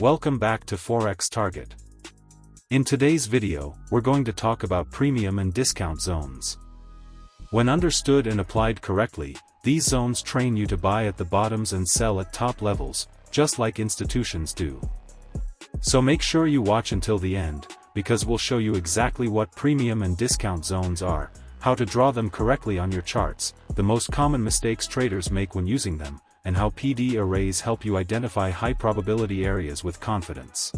Welcome back to Forex Target. In today's video, we're going to talk about premium and discount zones. When understood and applied correctly, these zones train you to buy at the bottoms and sell at top levels, just like institutions do. So make sure you watch until the end, because we'll show you exactly what premium and discount zones are, how to draw them correctly on your charts, the most common mistakes traders make when using them, and how PD arrays help you identify high-probability areas with confidence.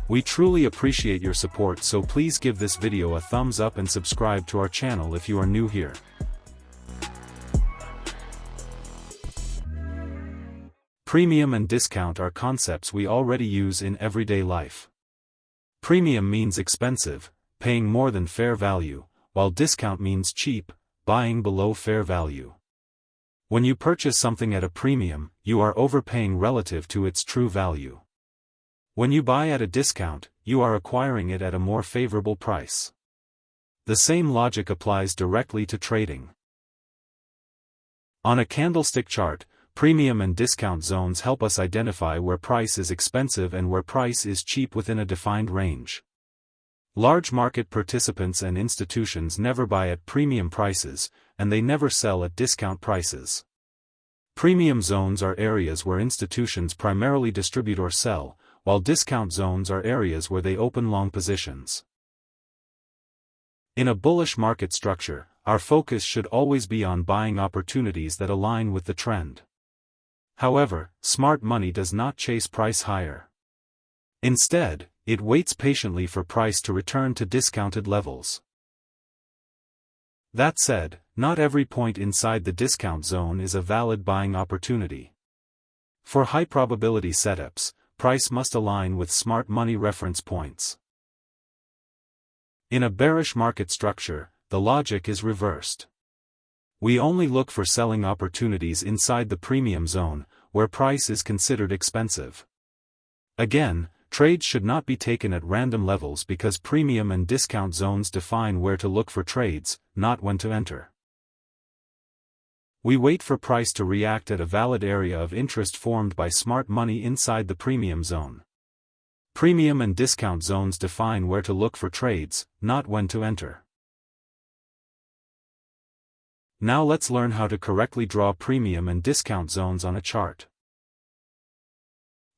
We truly appreciate your support, so please give this video a thumbs up and subscribe to our channel if you are new here. Premium and discount are concepts we already use in everyday life. Premium means expensive, paying more than fair value, while discount means cheap, buying below fair value. When you purchase something at a premium, you are overpaying relative to its true value. When you buy at a discount, you are acquiring it at a more favorable price. The same logic applies directly to trading. On a candlestick chart, premium and discount zones help us identify where price is expensive and where price is cheap within a defined range. Large market participants and institutions never buy at premium prices, and they never sell at discount prices. Premium zones are areas where institutions primarily distribute or sell, while discount zones are areas where they open long positions. In a bullish market structure, our focus should always be on buying opportunities that align with the trend. However, smart money does not chase price higher. Instead, it waits patiently for price to return to discounted levels. That said, not every point inside the discount zone is a valid buying opportunity. For high-probability setups, price must align with smart money reference points. In a bearish market structure, the logic is reversed. We only look for selling opportunities inside the premium zone, where price is considered expensive. Again, trades should not be taken at random levels because premium and discount zones define where to look for trades, not when to enter. We wait for price to react at a valid area of interest formed by smart money inside the premium zone. Premium and discount zones define where to look for trades, not when to enter. Now let's learn how to correctly draw premium and discount zones on a chart.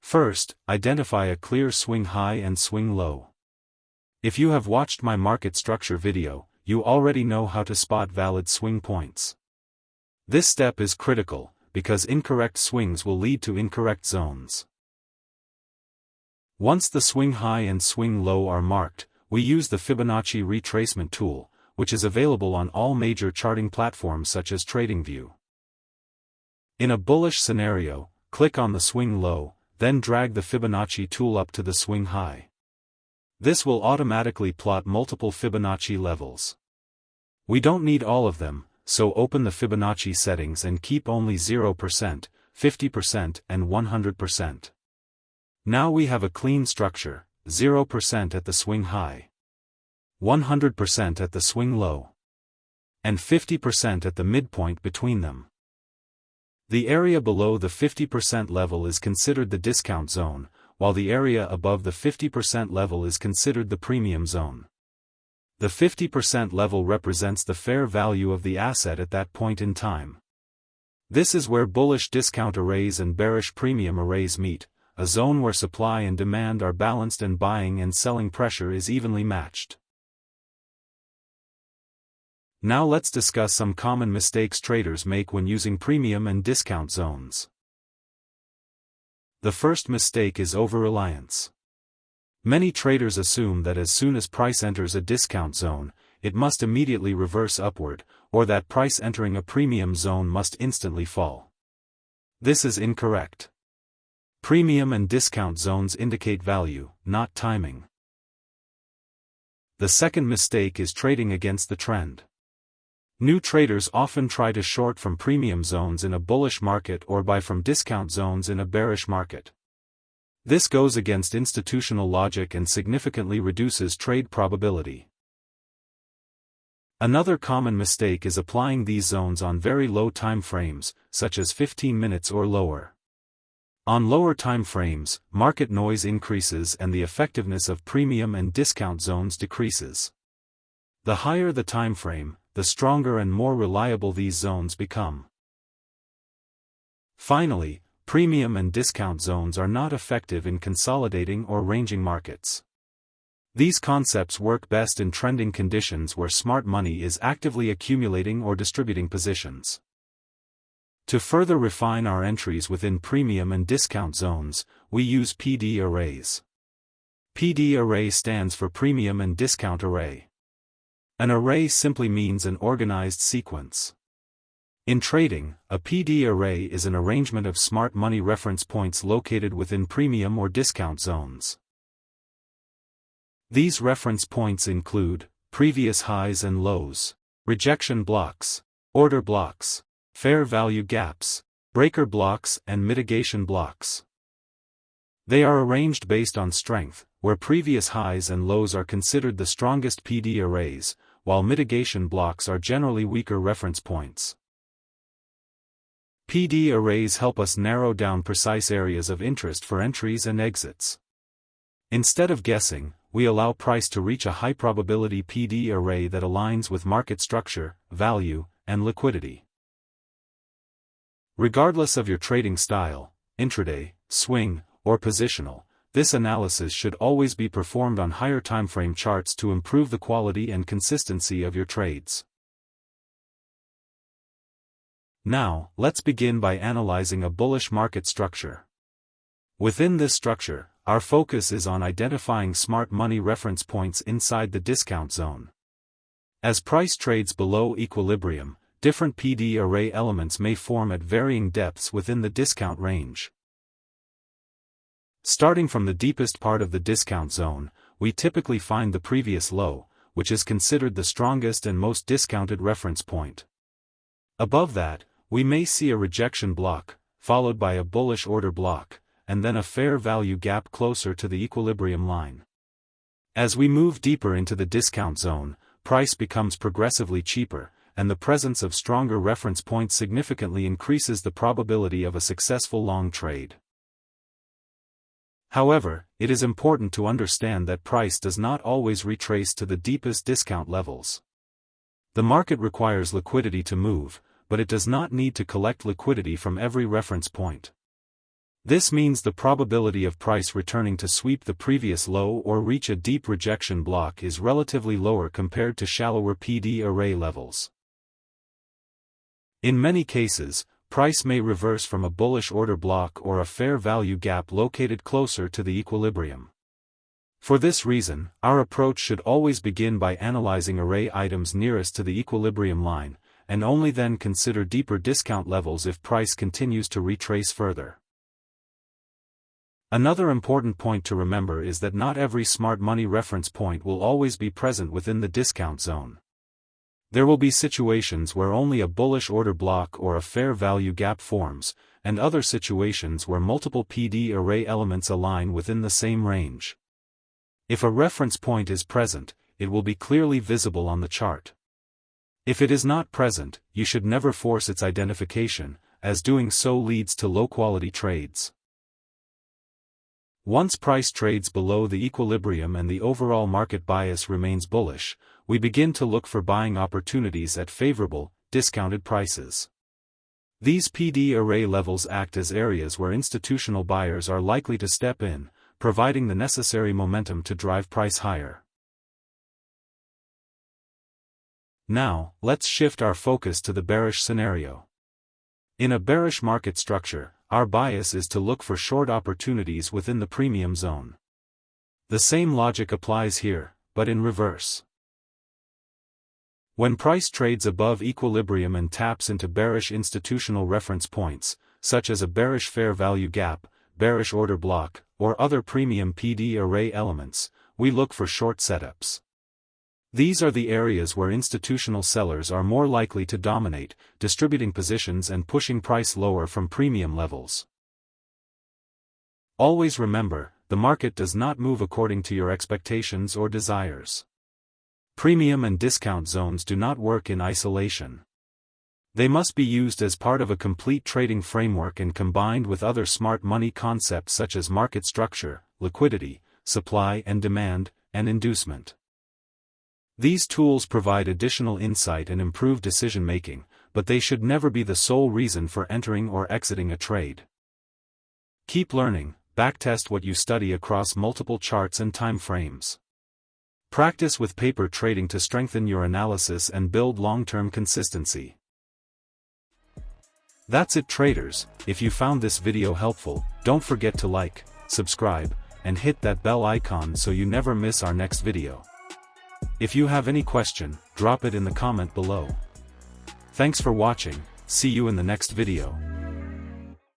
First, identify a clear swing high and swing low. If you have watched my market structure video, you already know how to spot valid swing points. This step is critical, because incorrect swings will lead to incorrect zones. Once the swing high and swing low are marked, we use the Fibonacci retracement tool, which is available on all major charting platforms such as TradingView. In a bullish scenario, click on the swing low, then drag the Fibonacci tool up to the swing high. This will automatically plot multiple Fibonacci levels. We don't need all of them, so open the Fibonacci settings and keep only 0%, 50% and 100%. Now we have a clean structure, 0% at the swing high, 100% at the swing low, and 50% at the midpoint between them. The area below the 50% level is considered the discount zone, while the area above the 50% level is considered the premium zone. The 50% level represents the fair value of the asset at that point in time. This is where bullish discount arrays and bearish premium arrays meet, a zone where supply and demand are balanced and buying and selling pressure is evenly matched. Now let's discuss some common mistakes traders make when using premium and discount zones. The first mistake is over-reliance. Many traders assume that as soon as price enters a discount zone, it must immediately reverse upward, or that price entering a premium zone must instantly fall. This is incorrect. Premium and discount zones indicate value, not timing. The second mistake is trading against the trend. New traders often try to short from premium zones in a bullish market or buy from discount zones in a bearish market. This goes against institutional logic and significantly reduces trade probability. Another common mistake is applying these zones on very low time frames, such as 15 minutes or lower. On lower time frames, market noise increases and the effectiveness of premium and discount zones decreases. The higher the time frame, the stronger and more reliable these zones become. Finally, premium and discount zones are not effective in consolidating or ranging markets. These concepts work best in trending conditions where smart money is actively accumulating or distributing positions. To further refine our entries within premium and discount zones, we use PD arrays. PD array stands for Premium and Discount Array. An array simply means an organized sequence. In trading, a PD array is an arrangement of smart money reference points located within premium or discount zones. These reference points include previous highs and lows, rejection blocks, order blocks, fair value gaps, breaker blocks and mitigation blocks. They are arranged based on strength, where previous highs and lows are considered the strongest PD arrays, while mitigation blocks are generally weaker reference points. PD arrays help us narrow down precise areas of interest for entries and exits. Instead of guessing, we allow price to reach a high-probability PD array that aligns with market structure, value, and liquidity. Regardless of your trading style, intraday, swing, or positional, this analysis should always be performed on higher timeframe charts to improve the quality and consistency of your trades. Now, let's begin by analyzing a bullish market structure. Within this structure, our focus is on identifying smart money reference points inside the discount zone. As price trades below equilibrium, different PD array elements may form at varying depths within the discount range. Starting from the deepest part of the discount zone, we typically find the previous low, which is considered the strongest and most discounted reference point. Above that, we may see a rejection block, followed by a bullish order block, and then a fair value gap closer to the equilibrium line. As we move deeper into the discount zone, price becomes progressively cheaper, and the presence of stronger reference points significantly increases the probability of a successful long trade. However, it is important to understand that price does not always retrace to the deepest discount levels. The market requires liquidity to move, but it does not need to collect liquidity from every reference point. This means the probability of price returning to sweep the previous low or reach a deep rejection block is relatively lower compared to shallower PD array levels. In many cases, price may reverse from a bullish order block or a fair value gap located closer to the equilibrium. For this reason, our approach should always begin by analyzing array items nearest to the equilibrium line, and only then consider deeper discount levels if price continues to retrace further. Another important point to remember is that not every smart money reference point will always be present within the discount zone. There will be situations where only a bullish order block or a fair value gap forms, and other situations where multiple PD array elements align within the same range. If a reference point is present, it will be clearly visible on the chart. If it is not present, you should never force its identification, as doing so leads to low-quality trades. Once price trades below the equilibrium and the overall market bias remains bullish, we begin to look for buying opportunities at favorable, discounted prices. These PD array levels act as areas where institutional buyers are likely to step in, providing the necessary momentum to drive price higher. Now, let's shift our focus to the bearish scenario. In a bearish market structure, our bias is to look for short opportunities within the premium zone. The same logic applies here, but in reverse. When price trades above equilibrium and taps into bearish institutional reference points, such as a bearish fair value gap, bearish order block, or other premium PD array elements, we look for short setups. These are the areas where institutional sellers are more likely to dominate, distributing positions and pushing price lower from premium levels. Always remember, the market does not move according to your expectations or desires. Premium and discount zones do not work in isolation. They must be used as part of a complete trading framework and combined with other smart money concepts such as market structure, liquidity, supply and demand, and inducement. These tools provide additional insight and improve decision-making, but they should never be the sole reason for entering or exiting a trade. Keep learning, backtest what you study across multiple charts and time frames. Practice with paper trading to strengthen your analysis and build long-term consistency. That's it, traders. If you found this video helpful, don't forget to like, subscribe, and hit that bell icon so you never miss our next video. If you have any question, drop it in the comment below. Thanks for watching, see you in the next video.